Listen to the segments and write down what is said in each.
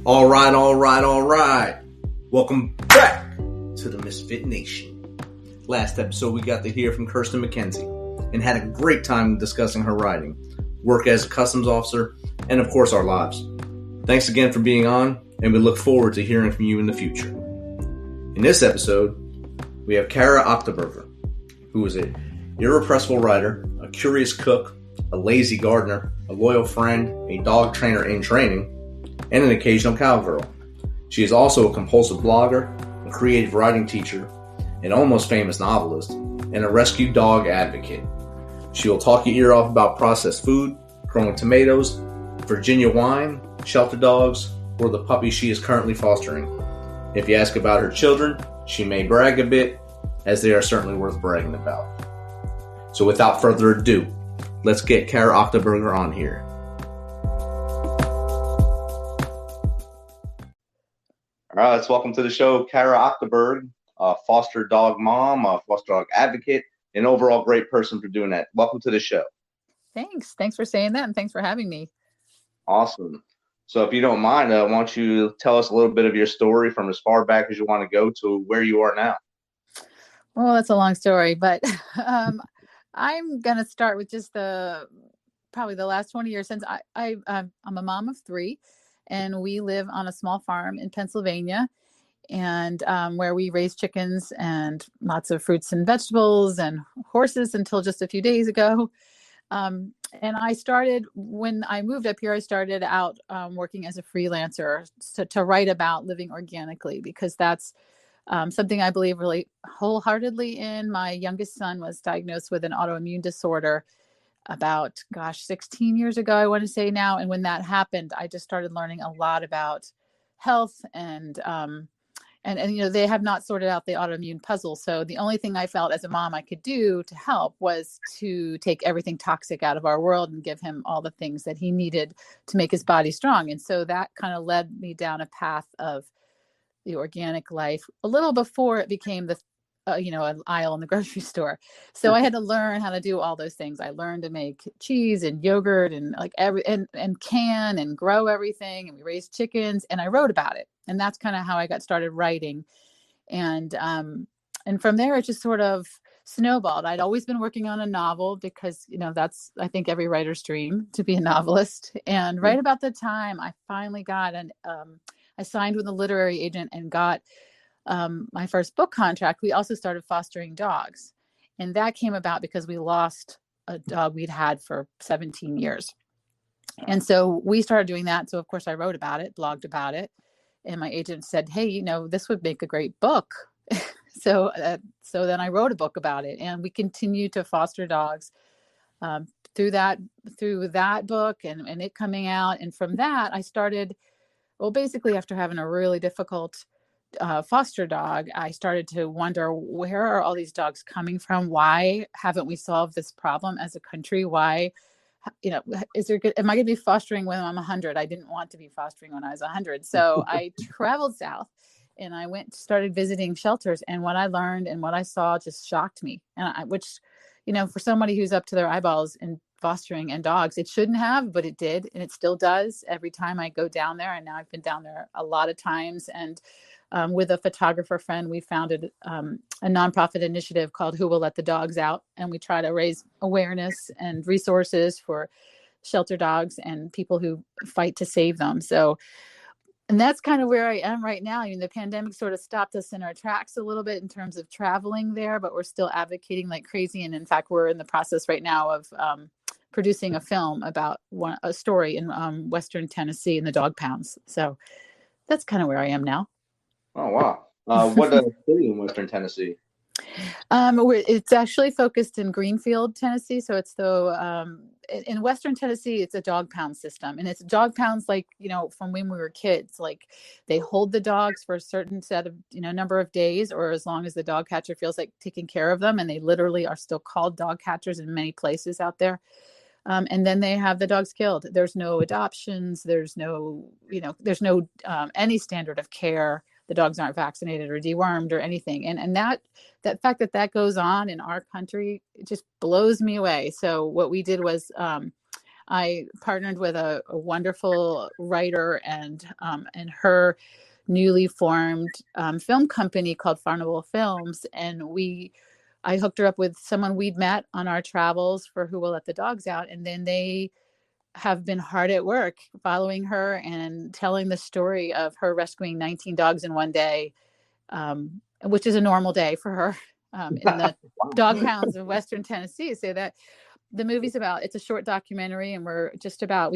All right. Welcome back to the Misfit Nation. Last episode, we got to hear from Kirsten McKenzie and had a great time discussing her writing, work as a customs officer, and of course, our lives. Thanks again for being on, and we look forward to hearing from you in the future. In this episode, we have Cara Achterberg, who is an irrepressible writer, a curious cook, a lazy gardener, a loyal friend, a dog trainer in training, and an occasional cowgirl. She is also a compulsive blogger, a creative writing teacher, an almost famous novelist, and a rescue dog advocate. She will talk your ear off about processed food, growing tomatoes, Virginia wine, shelter dogs, or the puppy she is currently fostering. If you ask about her children, she may brag a bit, as they are certainly worth bragging about. So without further ado, let's get Cara Achterberg on here. All right, let's welcome to the show Cara Achterberg, a foster dog mom, a foster dog advocate, an overall great person for doing that. Welcome to the show. Thanks for saying that, and thanks for having me. Awesome. So if you don't mind, why don't you tell us a little bit of your story from as far back as you want to go to where you are now? Well, that's a long story, but I'm going to start with just probably the last 20 years since I'm a mom of three, and we live on a small farm in Pennsylvania, and where we raise chickens and lots of fruits and vegetables and horses until just a few days ago. And I started, when I moved up here, I started out working as a freelancer to write about living organically, because that's something I believe really wholeheartedly in. My youngest son was diagnosed with an autoimmune disorder about, 16 years ago, I want to say now. And when that happened, I just started learning a lot about health and they have not sorted out the autoimmune puzzle. So the only thing I felt as a mom I could do to help was to take everything toxic out of our world and give him all the things that he needed to make his body strong. And so that kind of led me down a path of the organic life a little before it became an aisle in the grocery store. So I had to learn how to do all those things. I learned to make cheese and yogurt and and can and grow everything. And we raised chickens, and I wrote about it. And that's kind of how I got started writing. And from there, it just sort of snowballed. I'd always been working on a novel because, that's, I think, every writer's dream, to be a novelist. And right about the time I finally got I signed with a literary agent and got my first book contract, we also started fostering dogs. And that came about because we lost a dog we'd had for 17 years. And so we started doing that. So of course I wrote about it, blogged about it. And my agent said, hey, this would make a great book. So then I wrote a book about it, and we continued to foster dogs through that book and it coming out. And from that, I started, basically after having a really difficult foster dog, I started to wonder, where are all these dogs coming from? Why haven't we solved this problem as a country? Why, am I going to be fostering when I'm 100? I didn't want to be fostering when I was 100. So I traveled south and I started visiting shelters, and what I learned and what I saw just shocked me. And which, for somebody who's up to their eyeballs in fostering and dogs, it shouldn't have, but it did. And it still does every time I go down there. And now I've been down there a lot of times. And with a photographer friend, we founded a nonprofit initiative called Who Will Let the Dogs Out. And we try to raise awareness and resources for shelter dogs and people who fight to save them. And that's kind of where I am right now. The pandemic sort of stopped us in our tracks a little bit in terms of traveling there, but we're still advocating like crazy. And in fact, we're in the process right now of producing a film about a story in Western Tennessee in the dog pounds. So that's kind of where I am now. Oh, wow. What city in Western Tennessee? It's actually focused in Greenfield, Tennessee. So it's in Western Tennessee, it's a dog pound system, and it's dog pounds like, from when we were kids. Like they hold the dogs for a certain set of, number of days, or as long as the dog catcher feels like taking care of them. And they literally are still called dog catchers in many places out there. And then they have the dogs killed. There's no adoptions. There's no any standard of care. The dogs aren't vaccinated or dewormed or anything. And that fact that goes on in our country, it just blows me away. So what we did was I partnered with a wonderful writer and her newly formed film company called Farnable Films, and I hooked her up with someone we'd met on our travels for Who Will Let the Dogs Out, and then they have been hard at work following her and telling the story of her rescuing 19 dogs in one day, which is a normal day for her in the dog pounds of Western Tennessee. So that the movie's it's a short documentary, and we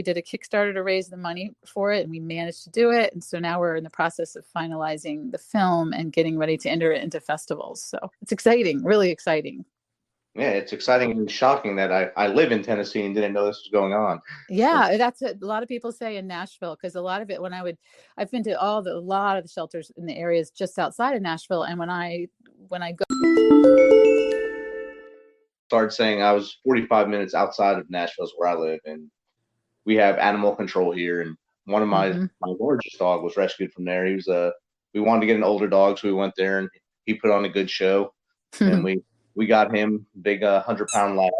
did a Kickstarter to raise the money for it, and we managed to do it. And so now we're in the process of finalizing the film and getting ready to enter it into festivals. So it's exciting, really exciting. Yeah, it's exciting and shocking that I live in Tennessee and didn't know this was going on. Yeah, that's what a lot of people say in Nashville, because a lot of it, I've been to a lot of the shelters in the areas just outside of Nashville, and when I go, started saying I was 45 minutes outside of Nashville is where I live, and we have animal control here, and one of my largest dog was rescued from there. He was we wanted to get an older dog, so we went there, and he put on a good show, and we got him, big 100-pound lab.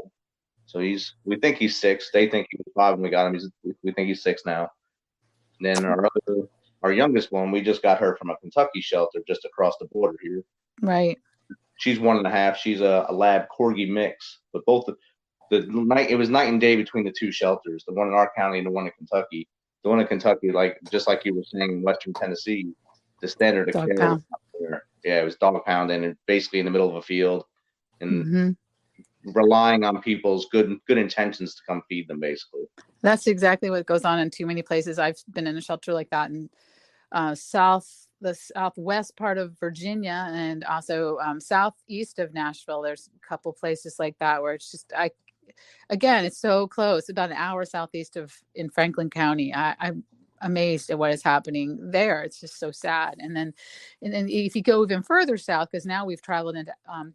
So we think he's 6. They think he was 5 when we got him. We think he's 6 now. And then our youngest one, we just got her from a Kentucky shelter just across the border here. Right. She's 1.5. She's a lab corgi mix, but it was night and day between the two shelters, the one in our county and the one in Kentucky. The one in Kentucky, just like you were saying, in Western Tennessee, the standard of care. Yeah, it was dog pound, and basically in the middle of a field, and relying on people's good intentions to come feed them, basically. That's exactly what goes on in too many places. I've been in a shelter like that in the southwest part of Virginia, and also southeast of Nashville. There's a couple places like that where it's just again, it's so close, about an hour southeast in Franklin County. I'm amazed at what is happening there. It's just so sad. And then if you go even further south, because now we've traveled into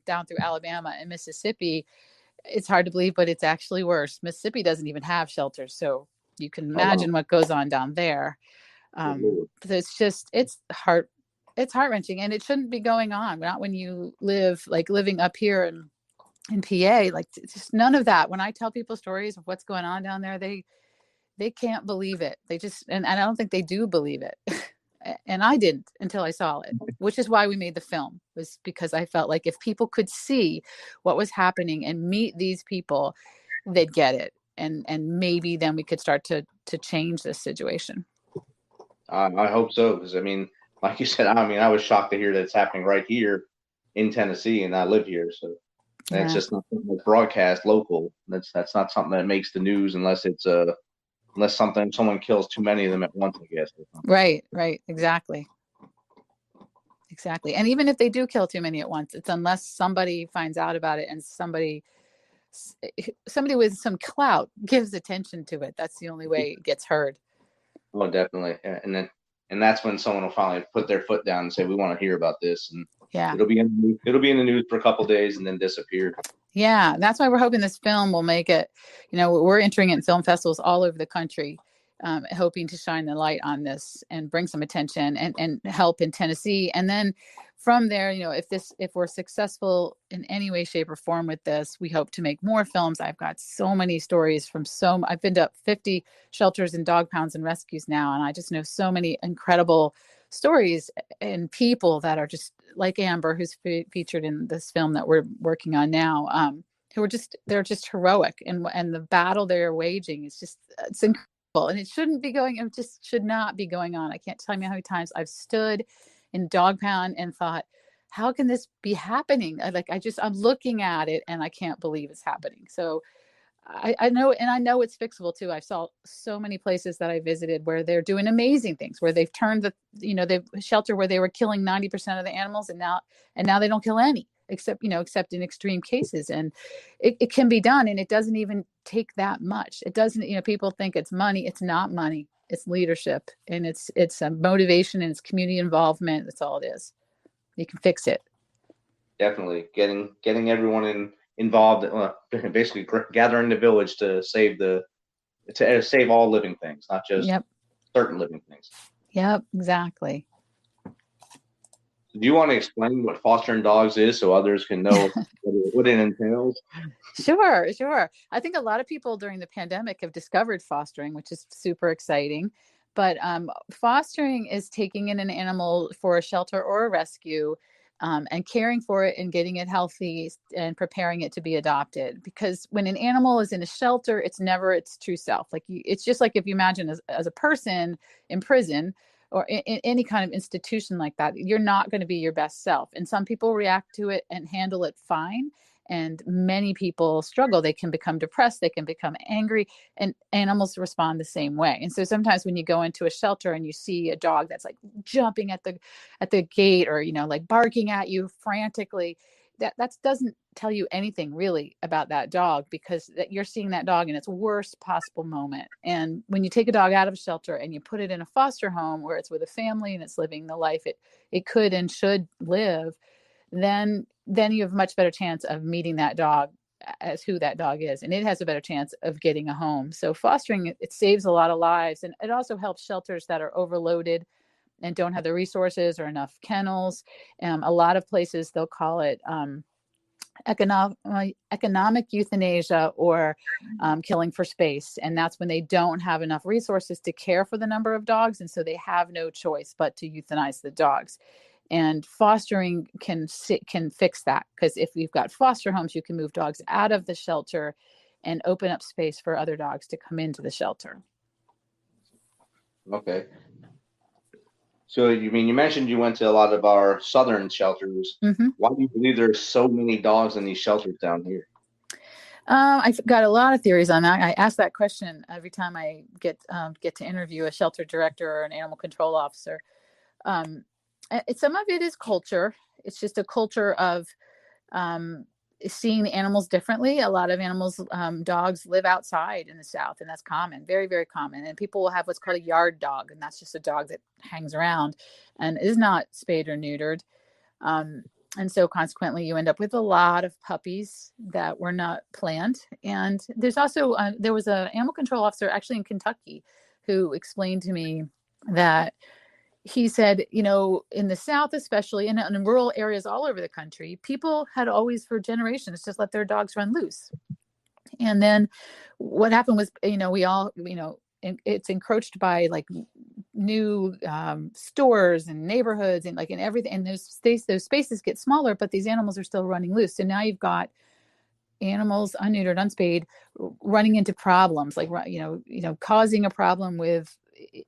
down through Alabama and Mississippi, it's hard to believe, but it's actually worse. Mississippi doesn't even have shelters, so you can imagine what goes on down there. It's heart-wrenching, and it shouldn't be going on. Not when you living up here in PA, just none of that. When I tell people stories of what's going on down there, they can't believe it. They just, and I don't think they do believe it. And I didn't until I saw it, which is why we made the film, was because I felt like if people could see what was happening and meet these people, they'd get it. And maybe then we could start to change this situation. I hope so, because like you said, I was shocked to hear that it's happening right here in Tennessee, and I live here, so it's just not something that's broadcast local. That's not something that makes the news unless someone kills too many of them at once, I guess. Right, exactly. And even if they do kill too many at once, it's unless somebody finds out about it and somebody with some clout gives attention to it. That's the only way it gets heard. Oh, definitely. And that's when someone will finally put their foot down and say, we want to hear about this. And it'll be in the news for a couple of days and then disappear. Yeah, that's why we're hoping this film will make it. We're entering it in film festivals all over the country, hoping to shine the light on this and bring some attention and help in Tennessee. And then from there, if we're successful in any way, shape, or form with this, we hope to make more films. I've got so many stories I've been to 50 shelters and dog pounds and rescues now, and I just know so many incredible stories and people that are just like Amber, who's featured in this film that we're working on now, they're just heroic, and the battle they're waging is it's incredible, and it just should not be going on. I can't tell you how many times I've stood in dog pound and thought, how can this be happening? I'm looking at it and I can't believe it's happening. So I know, and I know it's fixable too. I saw so many places that I visited where they're doing amazing things, where they've turned the shelter where they were killing 90% of the animals, and now they don't kill any, except in extreme cases. And it can be done, and it doesn't even take that much. It doesn't, people think it's money. It's not money. It's leadership, and it's a motivation, and it's community involvement. That's all it is. You can fix it. Definitely getting everyone involved, basically gathering the village to save all living things, not just certain living things. Yep, exactly. Do you want to explain what fostering dogs is so others can know what it entails? Sure, sure. I think a lot of people during the pandemic have discovered fostering, which is super exciting. But fostering is taking in an animal for a shelter or a rescue, and caring for it and getting it healthy and preparing it to be adopted. Because when an animal is in a shelter, it's never its true self. Like it's just like if you imagine as a person in prison or in any kind of institution like that, you're not going to be your best self. And some people react to it and handle it fine, and many people struggle. They can become depressed, they can become angry, and animals respond the same way. And so sometimes when you go into a shelter and you see a dog that's like jumping at the gate, or like barking at you frantically, that doesn't tell you anything really about that dog, because you're seeing that dog in its worst possible moment. And when you take a dog out of a shelter and you put it in a foster home where it's with a family and it's living the life it could and should live, then you have a much better chance of meeting that dog as who that dog is, and it has a better chance of getting a home. So fostering, it saves a lot of lives, and it also helps shelters that are overloaded and don't have the resources or enough kennels. A lot of places they'll call it economic euthanasia, or killing for space, and that's when they don't have enough resources to care for the number of dogs, and so they have no choice but to euthanize the dogs. And fostering can fix that, because if you've got foster homes, you can move dogs out of the shelter and open up space for other dogs to come into the shelter. Okay. So you mentioned you went to a lot of our southern shelters. Mm-hmm. Why do you believe there's so many dogs in these shelters down here? I've got a lot of theories on that. I ask that question every time I get to interview a shelter director or an animal control officer. Some of it is culture. It's just a culture of seeing the animals differently. A lot of animals, dogs live outside in the South, and that's common, very, very common. And people will have what's called a yard dog, and that's just a dog that hangs around and is not spayed or neutered. And so consequently, you end up with a lot of puppies that were not planned. And there's also, there was an animal control officer actually in Kentucky who explained to me that he said, in the South, especially, and in rural areas all over the country, people had always for generations just let their dogs run loose. And then what happened was, we all, it's encroached by like new stores and neighborhoods and like in everything. And those spaces get smaller, but these animals are still running loose. So now you've got animals, unneutered, unspayed, running into problems, like, causing a problem with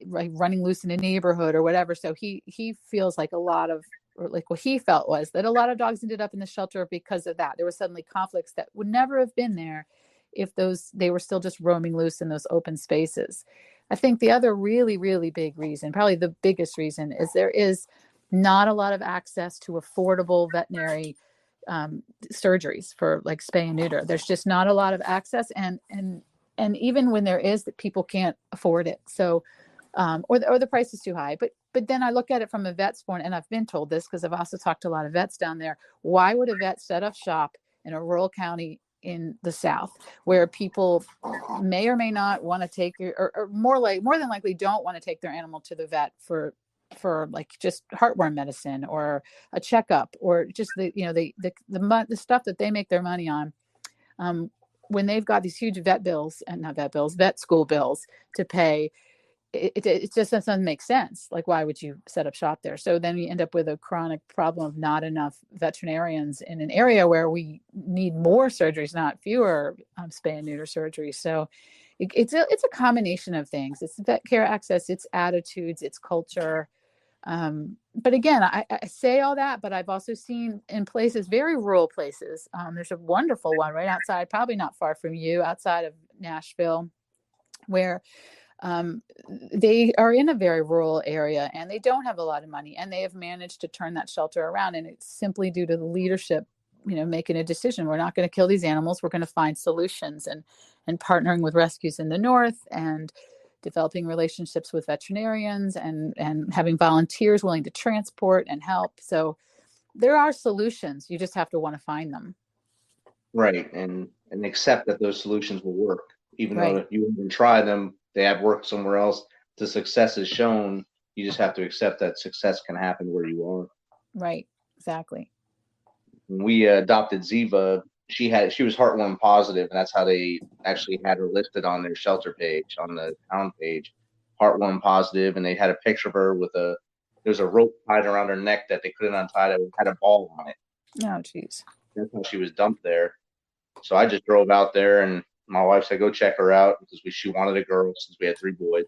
running loose in a neighborhood or whatever. So he feels like what he felt was that a lot of dogs ended up in the shelter because of that. There were suddenly conflicts that would never have been there if they were still just roaming loose in those open spaces. I think the other really, really big reason, probably the biggest reason, is there is not a lot of access to affordable veterinary surgeries for like spay and neuter. There's just not a lot of access, and even when there is, that people can't afford it. So, or the price is too high. But then I look at it from a vet's point, and I've been told this because I've also talked to a lot of vets down there. Why would a vet set up shop in a rural county in the South where people may or may not want to take, or more than likely don't want to take their animal to the vet for like just heartworm medicine or a checkup, or just the stuff that they make their money on, when they've got these huge vet school bills to pay. It just doesn't make sense. Like, why would you set up shop there? So then you end up with a chronic problem of not enough veterinarians in an area where we need more surgeries, not fewer spay and neuter surgeries. So it's a combination of things. It's vet care access, it's attitudes, it's culture. But again, I say all that, but I've also seen in places, very rural places. There's a wonderful one right outside, probably not far from you, outside of Nashville, where they are in a very rural area and they don't have a lot of money, and they have managed to turn that shelter around. And it's simply due to the leadership, making a decision. We're not going to kill these animals. We're going to find solutions, and partnering with rescues in the north, and developing relationships with veterinarians, and having volunteers willing to transport and help. So there are solutions. You just have to want to find them. Right. And accept that those solutions will work. Even though if you even try them, they have worked somewhere else. The success is shown. You just have to accept that success can happen where you are. Right. Exactly. When we adopted Ziva, she was heartworm positive, and that's how they actually had her listed on their shelter page, on the town page, heartworm positive, and they had a picture of her with there's a rope tied around her neck that they couldn't untie that had a ball on it. Oh, geez. That's how she was dumped there. So I just drove out there, and my wife said, "Go check her out," because she wanted a girl since we had 3 boys.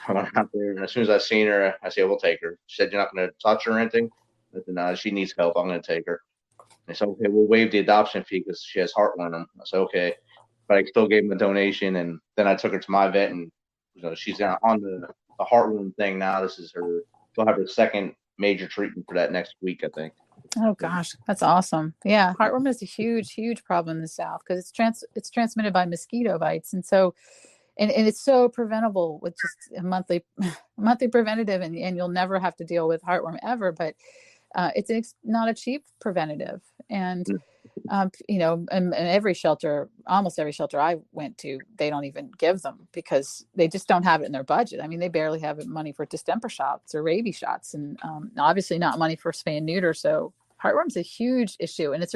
I went out there, and as soon as I seen her, I said, "We'll take her." She said, "You're not going to touch her or anything?" I said, "No, she needs help. I'm going to take her." They said, "Okay, we'll waive the adoption fee because she has heartworm." I said, "Okay," but I still gave him a donation, and then I took her to my vet, and she's on the heartworm thing now. This is she'll have her second major treatment for that next week, I think. Oh gosh, that's awesome. Yeah, heartworm is a huge problem in the South because it's transmitted by mosquito bites, and so and it's so preventable with just a monthly preventative, and you'll never have to deal with heartworm ever. But it's not a cheap preventative, and and almost every shelter I went to, they don't even give them because they just don't have it in their budget. I mean, they barely have money for distemper shots or rabies shots, and obviously not money for spay and neuter. So heartworm's a huge issue, and it's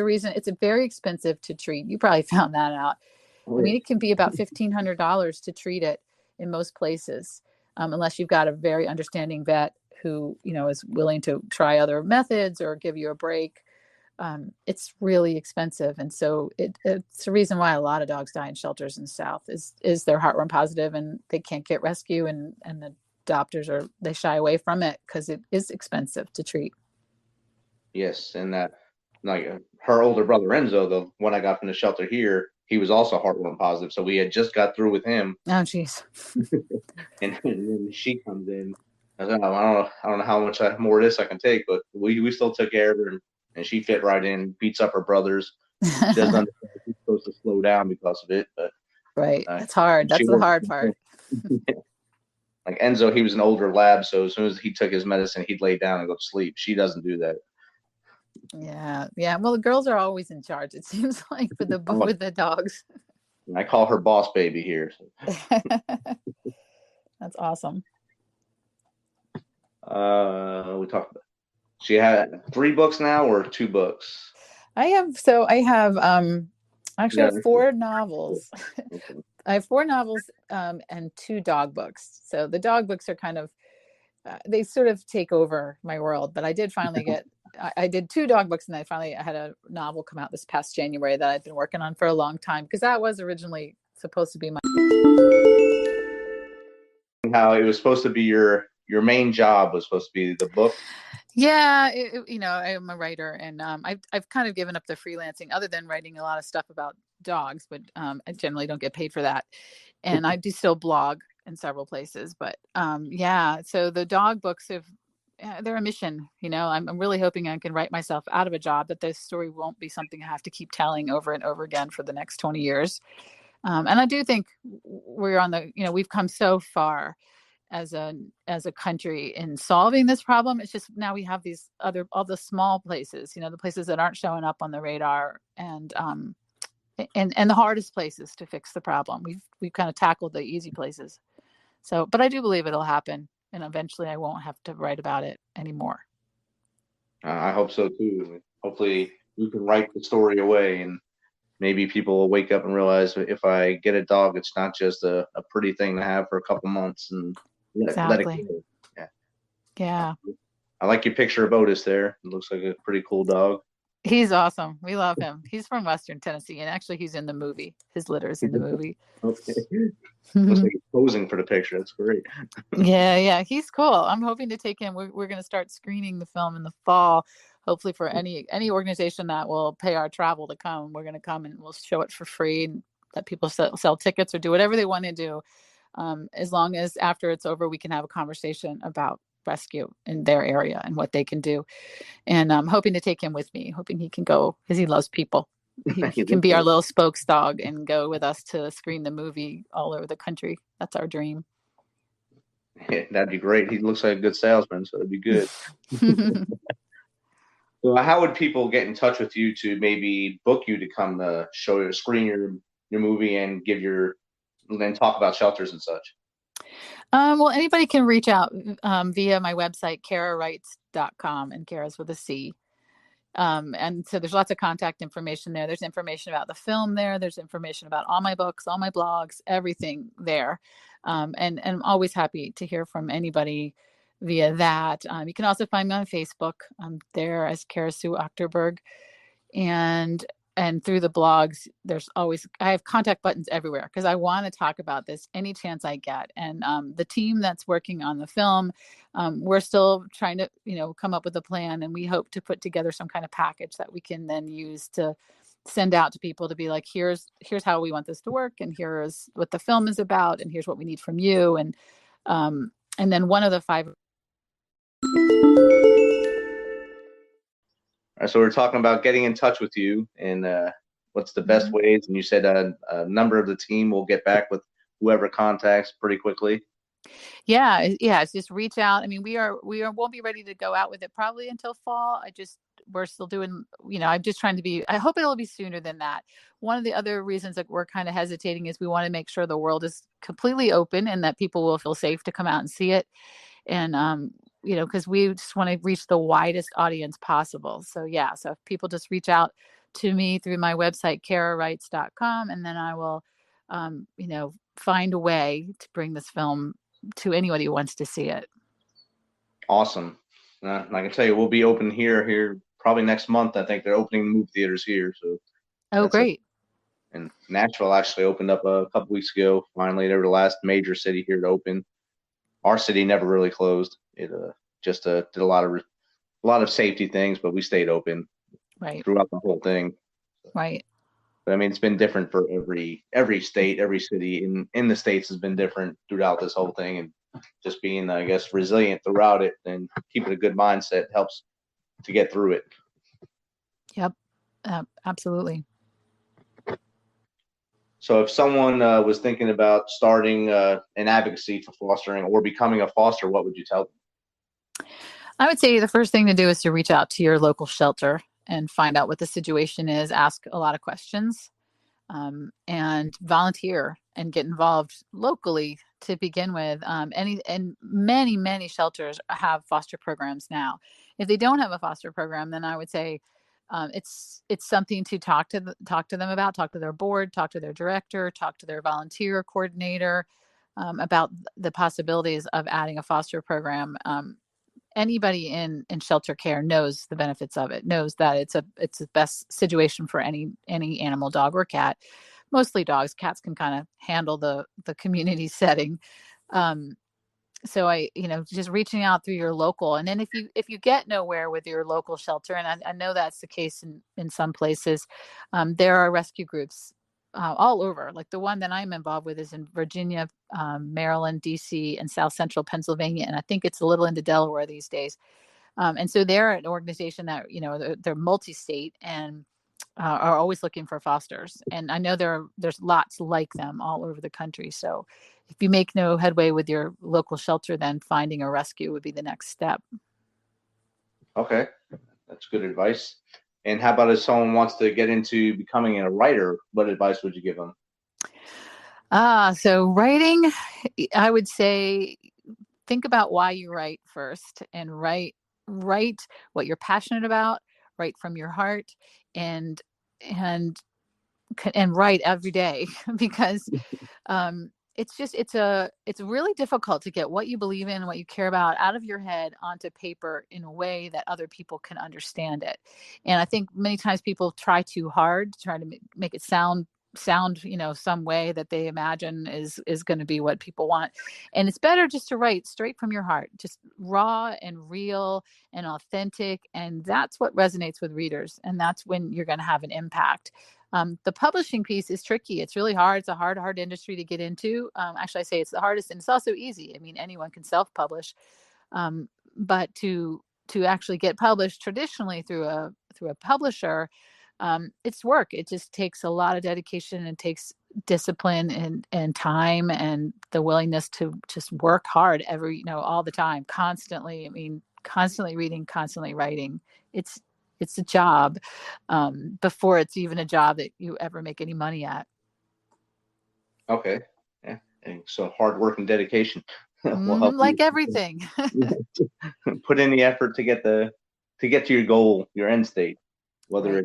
very expensive to treat. You probably found that out. I mean, it can be about $1,500 to treat it in most places, unless you've got a very understanding vet who, is willing to try other methods or give you a break. It's really expensive. And so it's the reason why a lot of dogs die in shelters in the South is they're heartworm positive and they can't get rescue, and the adopters they shy away from it because it is expensive to treat. Yes. And like her older brother, Enzo, the one I got from the shelter here, he was also heartworm positive. So we had just got through with him. Oh, geez. and then she comes in. I don't know how much more of this I can take, but we still took care of her, and she fit right in, beats up her brothers. She doesn't understand she's supposed to slow down because of it, but right. It's hard. That's the hard part. Like Enzo, he was an older lab, so as soon as he took his medicine, he'd lay down and go to sleep. She doesn't do that. Yeah. Well, the girls are always in charge, it seems like, with the dogs. I call her boss baby here. That's awesome. We talked about. She had 3 books now or 2 books? I have actually 4 novels. I have 4 novels and 2 dog books. So the dog books are kind of they sort of take over my world. But I did finally I did 2 dog books, and I had a novel come out this past January that I've been working on for a long time, because that was originally supposed to be how it was supposed to be your main job was supposed to be the book. Yeah, I'm a writer, and I've kind of given up the freelancing, other than writing a lot of stuff about dogs, but I generally don't get paid for that. And I do still blog in several places, but so the dog books they're a mission. I'm really hoping I can write myself out of a job, that this story won't be something I have to keep telling over and over again for the next 20 years. And I do think we're we've come so far as a country in solving this problem. It's just now we have these all the small places, the places that aren't showing up on the radar, and the hardest places to fix the problem. We've kind of tackled the easy places. So, but I do believe it'll happen, and eventually I won't have to write about it anymore. I hope so too. Hopefully we can write the story away, and maybe people will wake up and realize, if I get a dog, it's not just a pretty thing to have for a couple months and let it go. Yeah. I like your picture of Otis there. It looks like a pretty cool dog. He's awesome. We love him. He's from Western Tennessee, and actually he's in the movie. His litter's in the movie. Okay. Looks like he's posing for the picture. That's great. Yeah. He's cool. I'm hoping to take him. We're going to start screening the film in the fall. Hopefully for any organization that will pay our travel to come, we're going to come and we'll show it for free, and let people sell tickets or do whatever they want to do. As long as after it's over, we can have a conversation about rescue in their area and what they can do. And I'm hoping to take him with me, hoping he can go, because he loves people. He can be our little spokes dog and go with us to screen the movie all over the country. That's our dream. Yeah, that'd be great. He looks like a good salesman, so it'd be good. So how would people get in touch with you to maybe book you to come screen your movie and then talk about shelters and such? Well, anybody can reach out via my website, carawrites.com. Cara.com, and Cara's with a C. And so there's lots of contact information there. There's information about the film there. There's information about all my books, all my blogs, everything there. And I'm always happy to hear from anybody via that. You can also find me on Facebook. I'm there as Cara Sue Achterberg. And through the blogs, I have contact buttons everywhere because I want to talk about this any chance I get. And the team that's working on the film, we're still trying to, come up with a plan, and we hope to put together some kind of package that we can then use to send out to people to be like, here's how we want this to work, and here's what the film is about, and here's what we need from you. And then one of the 5. All right, so we're talking about getting in touch with you and what's the best ways. And you said a number of the team will get back with whoever contacts pretty quickly. Yeah. It's just reach out. I mean, we won't be ready to go out with it probably until fall. We're still doing, I'm just trying to I hope it'll be sooner than that. One of the other reasons that we're kind of hesitating is we want to make sure the world is completely open and that people will feel safe to come out and see it. And, because we just want to reach the widest audience possible. So if people just reach out to me through my website, carawrites.com, and then I will, find a way to bring this film to anybody who wants to see it. Awesome. I can tell you, we'll be open here probably next month. I think they're opening movie theaters here. So great. And Nashville actually opened up a couple weeks ago. Finally, they were the last major city here to open. Our city never really closed. It just did a lot of safety things, but we stayed open throughout the whole thing. Right. But I mean, it's been different for every state, every city in the States has been different throughout this whole thing, and just being, I guess, resilient throughout it and keeping a good mindset helps to get through it. Yep, absolutely. So if someone was thinking about starting an advocacy for fostering or becoming a foster, what would you tell them? I would say the first thing to do is to reach out to your local shelter and find out what the situation is, ask a lot of questions, and volunteer and get involved locally to begin with. And many shelters have foster programs now. If they don't have a foster program, then I would say it's something to talk to them about, talk to their board, talk to their director, talk to their volunteer coordinator about the possibilities of adding a foster program. Anybody in shelter care knows the benefits of it, knows that it's the best situation for any animal, dog or cat. Mostly dogs. Cats can kind of handle the community setting. So just reaching out through your local, and then if you get nowhere with your local shelter, and I know that's the case in some places, there are rescue groups all over. Like the one that I'm involved with is in Virginia, Maryland, DC, and South Central Pennsylvania, and I think it's a little into Delaware these days. And so they're an organization that they're multi-state and are always looking for fosters. And I know there's lots like them all over the country. So if you make no headway with your local shelter, then finding a rescue would be the next step. Okay, that's good advice. And how about if someone wants to get into becoming a writer, what advice would you give them? So writing, I would say, think about why you write first, and write what you're passionate about, write from your heart, and write every day because it's really difficult to get what you believe in and what you care about out of your head onto paper in a way that other people can understand it. And I think many times people try too hard to try to make it sound some way that they imagine is going to be what people want. And it's better just to write straight from your heart, just raw and real and authentic. And that's what resonates with readers. And that's when you're going to have an impact. The publishing piece is tricky. It's really hard. It's a hard industry to get into. Actually, I say it's the hardest, and it's also easy. I mean, anyone can self-publish, but to actually get published traditionally through a publisher, it's work. It just takes a lot of dedication and takes discipline and time and the willingness to just work hard all the time, constantly. I mean, constantly reading, constantly writing. It's a job before it's even a job that you ever make any money at. Okay. Yeah. And so hard work and dedication. We'll help Like you everything. put in the effort to get to your goal, your end state, whether Right.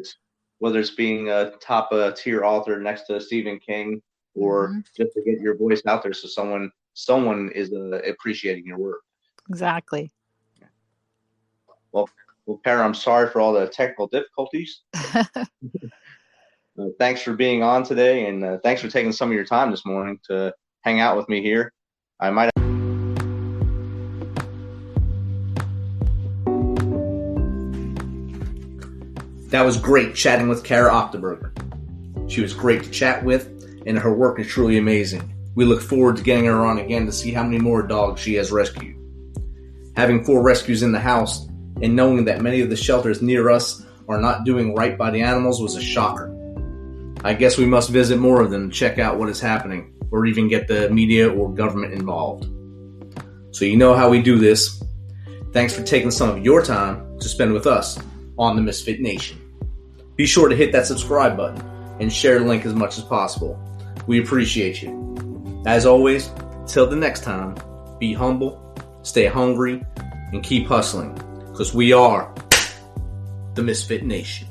it's being a top tier author next to Stephen King, or just to get your voice out there so someone is appreciating your work. Exactly. Well, Cara, I'm sorry for all the technical difficulties. Thanks for being on today, and thanks for taking some of your time this morning to hang out with me here. That was great chatting with Cara Achterberg. She was great to chat with, and her work is truly amazing. We look forward to getting her on again to see how many more dogs she has rescued. Having 4 rescues in the house, and knowing that many of the shelters near us are not doing right by the animals was a shocker. I guess we must visit more of them to check out what is happening, or even get the media or government involved. So you know how we do this. Thanks for taking some of your time to spend with us on the Misfit Nation. Be sure to hit that subscribe button and share the link as much as possible. We appreciate you. As always, till the next time, be humble, stay hungry, and keep hustling, because we are the Misfit Nation.